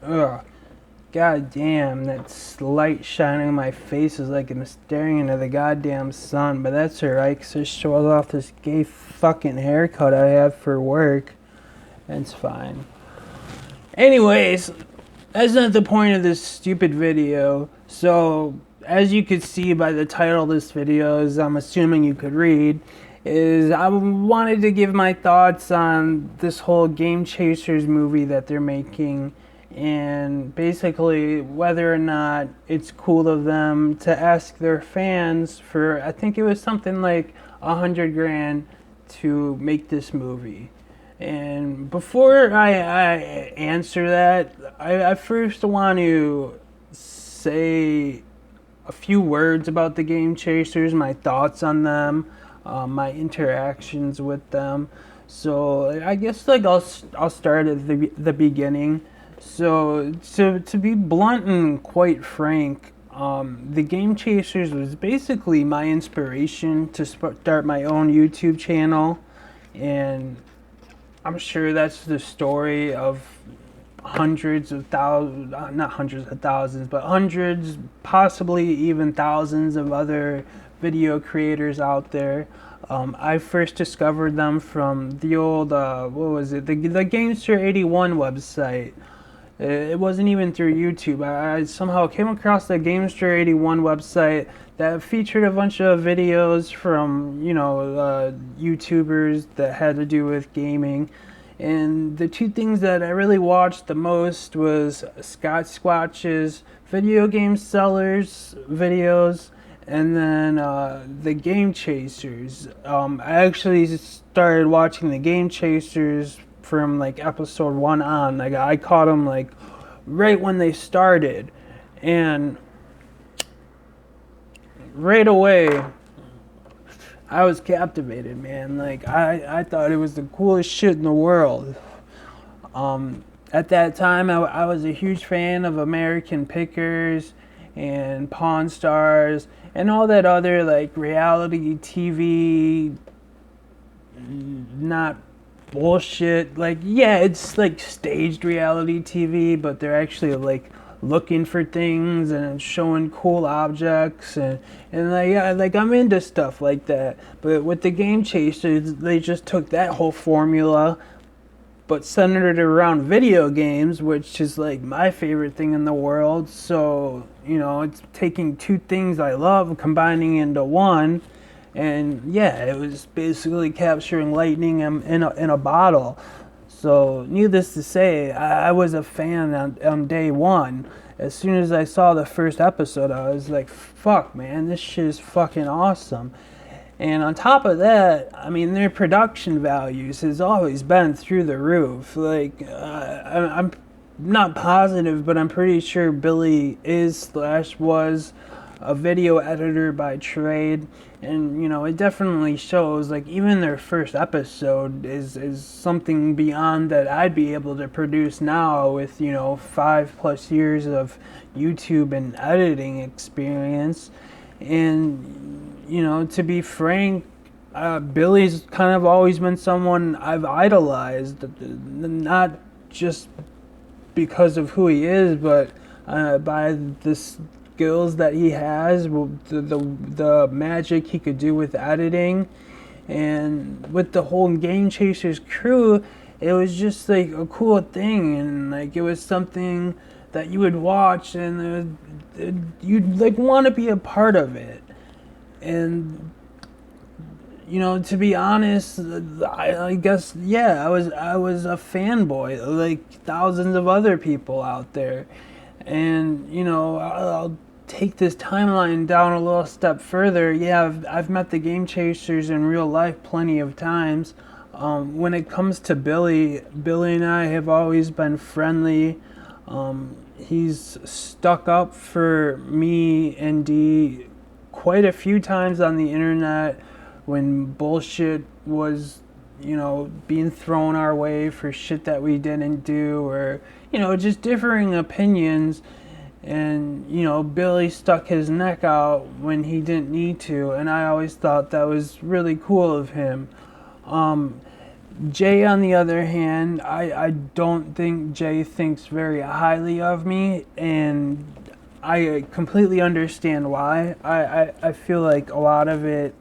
Ugh. God damn, that light shining on my face is like I'm staring into the goddamn sun, but that's alright, because it shows off this gay fucking haircut I have for work. It's fine. Anyways, that's not the point of this stupid video. So, as you could see by the title of this video, as I'm assuming you could read, is I wanted to give my thoughts on this whole Game Chasers movie that they're making, and basically whether or not it's cool of them to ask their fans for, I think it was something like $100,000 to make this movie. And before I answer that, I first want to say a few words about the Game Chasers, my thoughts on them, my interactions with them. So I guess like I'll start at the beginning. So to be blunt and quite frank, the Game Chasers was basically my inspiration to start my own YouTube channel, and I'm sure that's the story of hundreds of thousands, not hundreds of thousands, but hundreds, possibly even thousands of other video creators out there. I first discovered them from the old, what was it, the Gamester81 website. It wasn't even through YouTube. I somehow came across the Gamester81 website that featured a bunch of videos from, YouTubers that had to do with gaming. And the two things that I really watched the most was Scott Squatch's video game sellers videos, and then the Game Chasers. I actually started watching the Game Chasers from like episode 1 on. Like I caught them like right when they started, and right away I was captivated, man. Like I thought it was the coolest shit in the world. At that time I was a huge fan of American Pickers and Pawn Stars and all that other like reality TV, not bullshit. Like, yeah, it's like staged reality TV, but they're actually like looking for things and showing cool objects, and like, yeah, like I'm into stuff like that. But with the Game Chasers, they just took that whole formula but centered it around video games, which is like my favorite thing in the world. So, it's taking two things I love, combining into one. And yeah, it was basically capturing lightning in a bottle. So needless to say, I was a fan on day one. As soon as I saw the first episode, I was like, fuck, man, this shit is fucking awesome. And on top of that, I mean, their production values has always been through the roof. Like, I'm not positive, but I'm pretty sure Billy was a video editor by trade. And, it definitely shows, like, even their first episode is something beyond that I'd be able to produce now with, 5+ years of YouTube and editing experience. And, to be frank, Billy's kind of always been someone I've idolized, not just because of who he is, but by the skills that he has, the magic he could do with editing, and with the whole Game Chasers crew. It was just like a cool thing, and like it was something that you would watch, and you'd like want to be a part of it. And to be honest, I guess, yeah, I was a fanboy like thousands of other people out there. And I'll take this timeline down a little step further. Yeah, I've met the Game Chasers in real life plenty of times. When it comes to Billy and I have always been friendly. He's stuck up for me and Dee quite a few times on the internet when bullshit was, being thrown our way for shit that we didn't do, or, just differing opinions. And, Billy stuck his neck out when he didn't need to, and I always thought that was really cool of him. Jay, on the other hand, I don't think Jay thinks very highly of me, and I completely understand why. I feel like a lot of it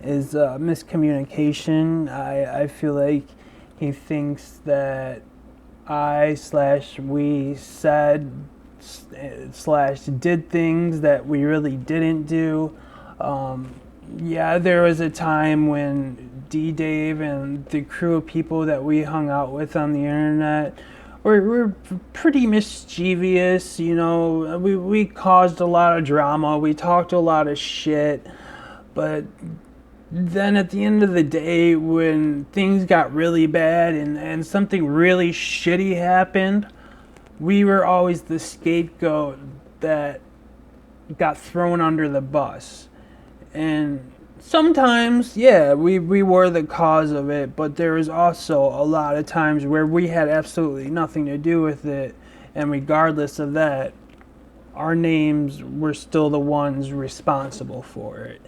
is miscommunication. I feel like he thinks that I slash we said slash did things that we really didn't do. Yeah, there was a time when D-Dave and the crew of people that we hung out with on the internet were pretty mischievous. You know, we caused a lot of drama. We talked a lot of shit. But then at the end of the day, when things got really bad and something really shitty happened, we were always the scapegoat that got thrown under the bus. And sometimes, yeah, we were the cause of it, but there was also a lot of times where we had absolutely nothing to do with it, and regardless of that, our names were still the ones responsible for it.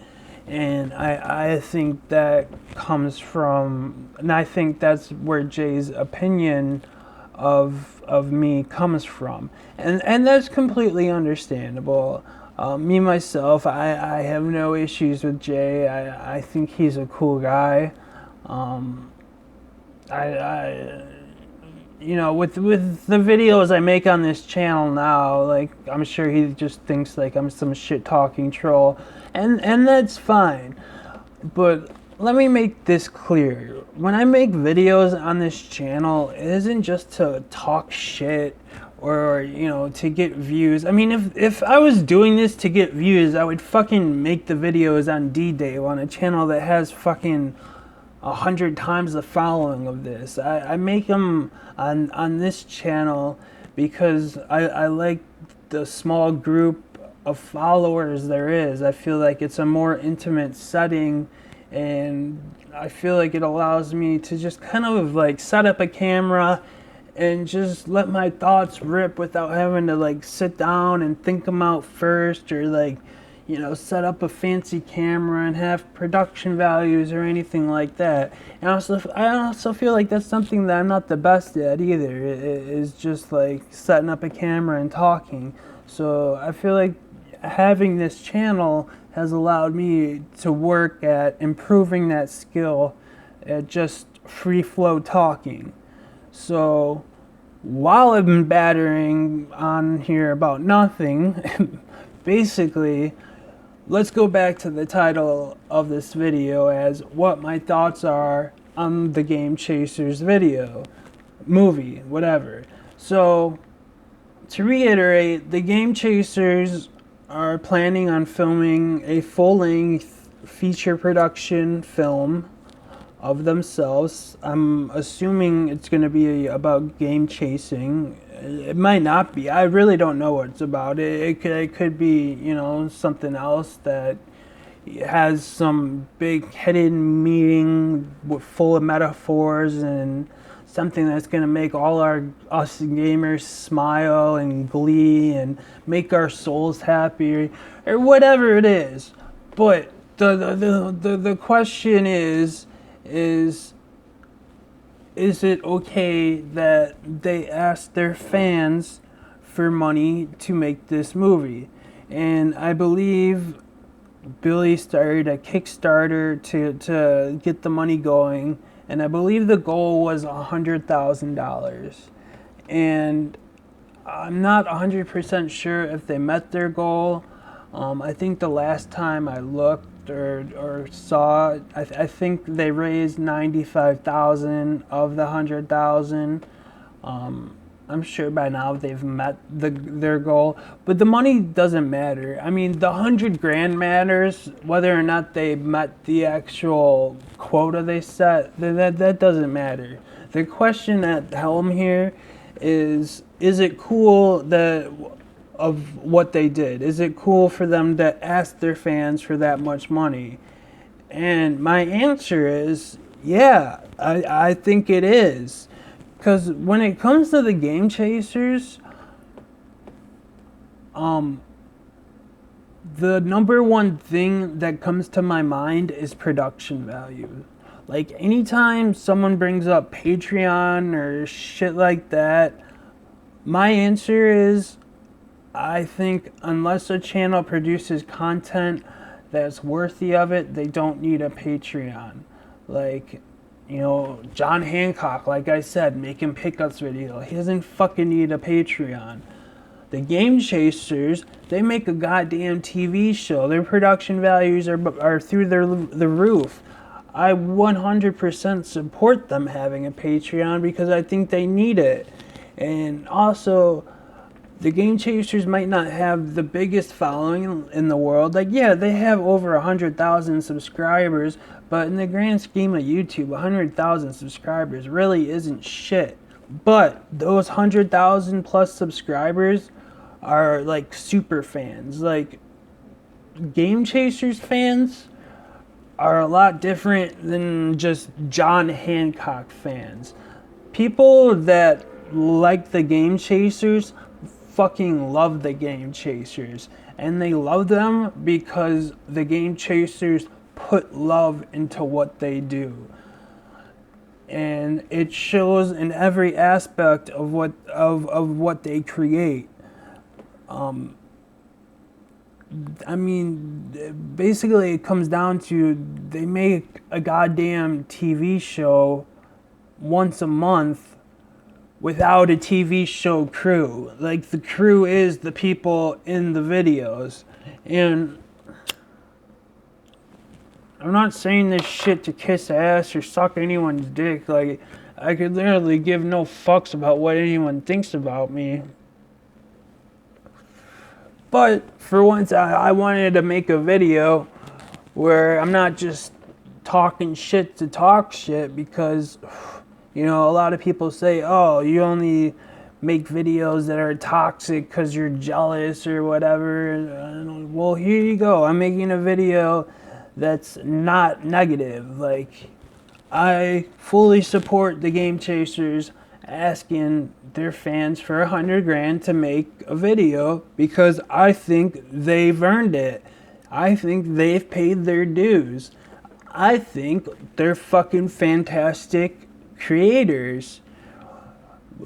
And I think that comes from, and I think that's where Jay's opinion of me comes from, and that's completely understandable. Me myself, I have no issues with Jay. I think he's a cool guy. I you know, with the videos I make on this channel now, like, I'm sure he just thinks like I'm some shit talking troll, and that's fine. But let me make this clear. When I make videos on this channel, it isn't just to talk shit or, you know, to get views. I mean, if I was doing this to get views, I would fucking make the videos on D-Day on a channel that has fucking 100 times the following of this. I make them on this channel because I like the small group of followers there is. I feel like it's a more intimate setting, and I feel like it allows me to just kind of like set up a camera and just let my thoughts rip without having to like sit down and think them out first, or like, you know, set up a fancy camera and have production values or anything like that. And I also feel like that's something that I'm not the best at either, is just like setting up a camera and talking. So I feel like having this channel has allowed me to work at improving that skill at just free flow talking. So while I've been battering on here about nothing, basically, let's go back to the title of this video as what my thoughts are on the Game Chasers movie, whatever. So, to reiterate, the Game Chasers are planning on filming a full-length feature production film of themselves. I'm assuming it's going to be about game chasing. It might not be. I really don't know what it's about. It could be, you know, something else that has some big hidden meaning full of metaphors, and something that's going to make all us gamers smile and glee and make our souls happy, or whatever it is. But the question is it okay that they asked their fans for money to make this movie? And I believe Billy started a Kickstarter to get the money going, and I believe the goal was $100,000. And I'm not 100% sure if they met their goal. I think the last time I looked or saw, I think they raised 95,000 of the 100,000. I'm sure by now they've met their goal, but the money doesn't matter. I mean, the 100 grand matters. Whether or not they met the actual quota they set, that doesn't matter. The question at helm here is it cool that of what they did? Is it cool for them to ask their fans for that much money? And my answer is, yeah, I think it is. Because when it comes to the Game Chasers, the number one thing that comes to my mind is production value. Like, anytime someone brings up Patreon or shit like that, my answer is, I think unless a channel produces content that's worthy of it, they don't need a Patreon. Like, John Hancock, like I said, making pickups video. He doesn't fucking need a Patreon. The Game Chasers, they make a goddamn TV show. Their production values are through the roof. I 100% support them having a Patreon because I think they need it. And also, the Game Chasers might not have the biggest following in the world. Like, yeah, they have over 100,000 subscribers, but in the grand scheme of YouTube, 100,000 subscribers really isn't shit. But those 100,000 plus subscribers are like super fans. Like, Game Chasers fans are a lot different than just John Hancock fans. People that like the Game Chasers fucking love the Game Chasers, and they love them because the Game Chasers put love into what they do, and it shows in every aspect of what they create. I mean, basically it comes down to they make a goddamn TV show once a month without a TV show crew. Like, the crew is the people in the videos. And I'm not saying this shit to kiss ass or suck anyone's dick. Like, I could literally give no fucks about what anyone thinks about me. But for once, I wanted to make a video where I'm not just talking shit to talk shit, because, a lot of people say, oh, you only make videos that are toxic because you're jealous or whatever. Well, here you go. I'm making a video that's not negative. Like, I fully support the Game Chasers asking their fans for 100 grand to make a video because I think they've earned it. I think they've paid their dues. I think they're fucking fantastic creators.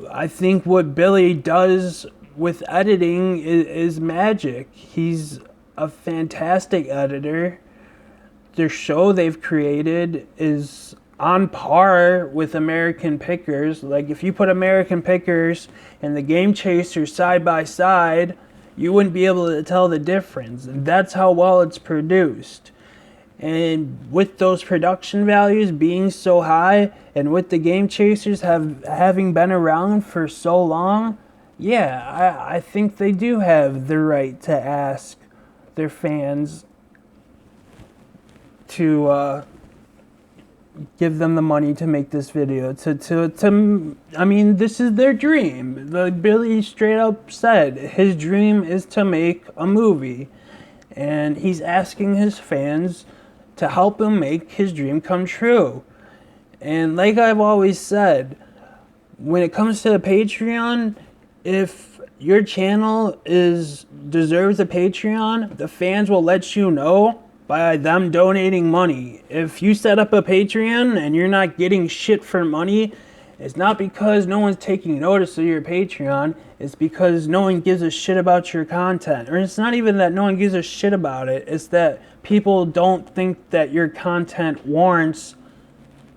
I think what Billy does with editing is magic. He's a fantastic editor. Their show they've created is on par with American Pickers. Like, if you put American Pickers and the Game Chasers side by side, you wouldn't be able to tell the difference. That's how well it's produced. And with those production values being so high, and with the Game Chasers having been around for so long, yeah, I think they do have the right to ask their fans to give them the money to make this video. I mean, this is their dream. Like, Billy straight up said his dream is to make a movie, and he's asking his fans to help him make his dream come true. And like I've always said, when it comes to Patreon, if your channel deserves a Patreon, the fans will let you know by them donating money. If you set up a Patreon and you're not getting shit for money, it's not because no one's taking notice of your Patreon. It's because no one gives a shit about your content. Or it's not even that no one gives a shit about it. It's that people don't think that your content warrants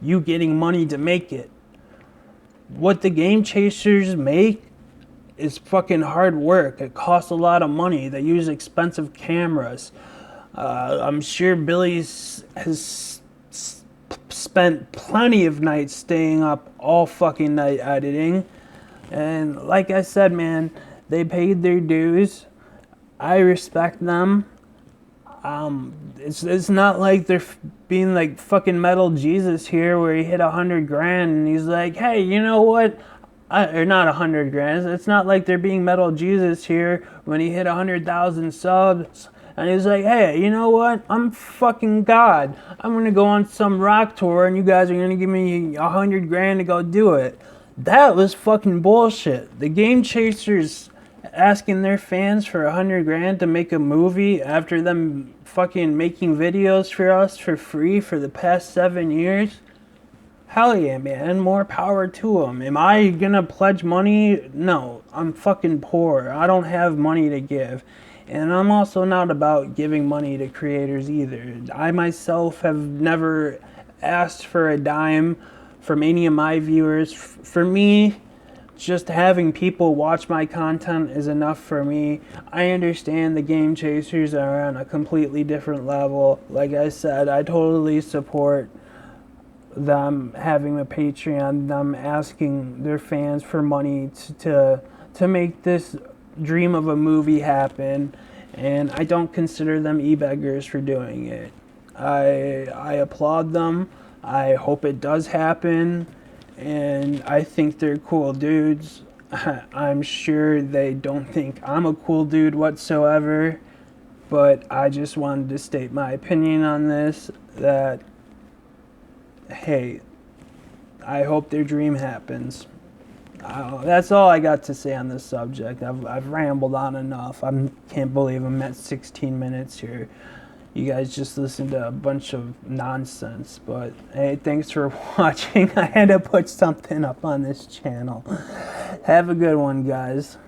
you getting money to make it. What the Game Chasers make is fucking hard work. It costs a lot of money. They use expensive cameras. I'm sure Billy has spent plenty of nights staying up all fucking night editing. And like I said, man, they paid their dues. I respect them. It's not like they're being like fucking Metal Jesus here, where he hit 100 grand and he's like, hey, you know what? Or not 100 grand. It's not like they're being Metal Jesus here when he hit 100,000 subs. And he's like, hey, you know what? I'm fucking God. I'm going to go on some rock tour and you guys are going to give me 100 grand to go do it. That was fucking bullshit. The Game Chasers asking their fans for 100 grand to make a movie after them fucking making videos for us for free for the past 7 years. hell yeah, man, more power to them. Am I gonna pledge money? No, I'm fucking poor. I don't have money to give. And I'm also not about giving money to creators either. I myself have never asked for a dime from any of my viewers. For me, just having people watch my content is enough for me. I understand the game chasers are on a completely different level. Like I said, I totally support them having a Patreon, them asking their fans for money to make this dream of a movie happen, and I don't consider them e-beggars for doing it. I applaud them. I hope it does happen, and I think they're cool dudes. I'm sure they don't think I'm a cool dude whatsoever, but I just wanted to state my opinion on this, that hey, I hope their dream happens. That's all I got to say on this subject. I've rambled on enough. I can't believe I'm at 16 minutes here. You guys just listened to a bunch of nonsense. But hey, thanks for watching. I had to put something up on this channel. Have a good one, guys.